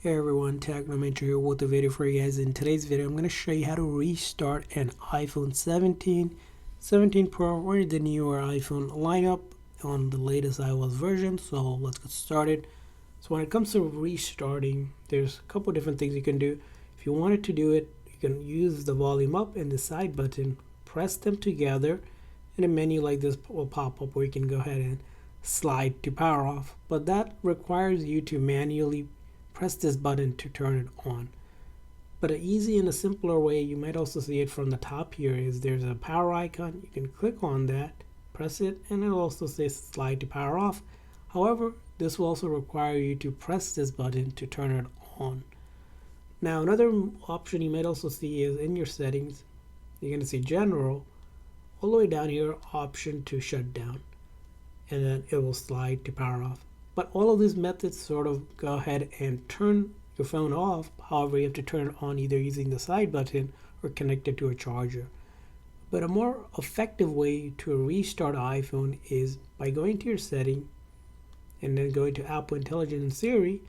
Hey everyone, Technomentary here with a video for you guys. In today's video, I'm going to show you how to restart an iPhone 17, 17 Pro, or the newer iPhone lineup on the latest iOS version. So let's get started. So when it comes to restarting, there's a couple different things you can do. If you wanted to do it, you can use the volume up and the side button, press them together, and a menu like this will pop up where you can go ahead and slide to power off. But that requires you to manually press this button to turn it on. But an easy and a simpler way, you might also see it from the top here, is there's a power icon. You can click on that, press it, and it'll also say slide to power off. However, this will also require you to press this button to turn it on. Now, another option you might also see is in your settings, you're going to see general, all the way down here, option to shut down, and then it will slide to power off. But all of these methods sort of go ahead and turn your phone off. However, you have to turn it on either using the side button or connect it to a charger. But a more effective way to restart an iPhone is by going to your setting and then going to Apple Intelligence and Siri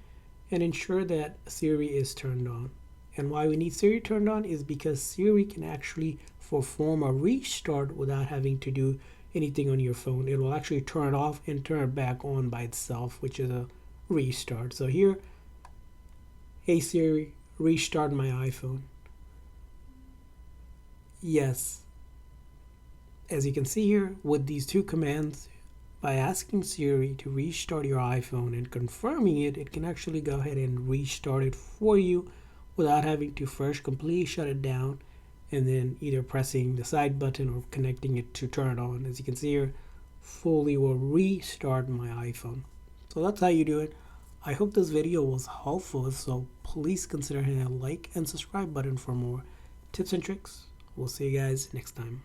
and ensure that Siri is turned on. And why we need Siri turned on is because Siri can actually perform a restart without having to do anything on your phone. It will actually turn it off and turn it back on by itself, which is a restart. So here, hey Siri, restart my iPhone. Yes. As you can see here, with these two commands, by asking Siri to restart your iPhone and confirming it, it can actually go ahead and restart it for you without having to first completely shut it down and then either pressing the side button or connecting it to turn it on. As you can see here, fully will restart my iPhone. So that's how you do it. I hope this video was helpful. So please consider hitting a like and subscribe button for more tips and tricks. We'll see you guys next time.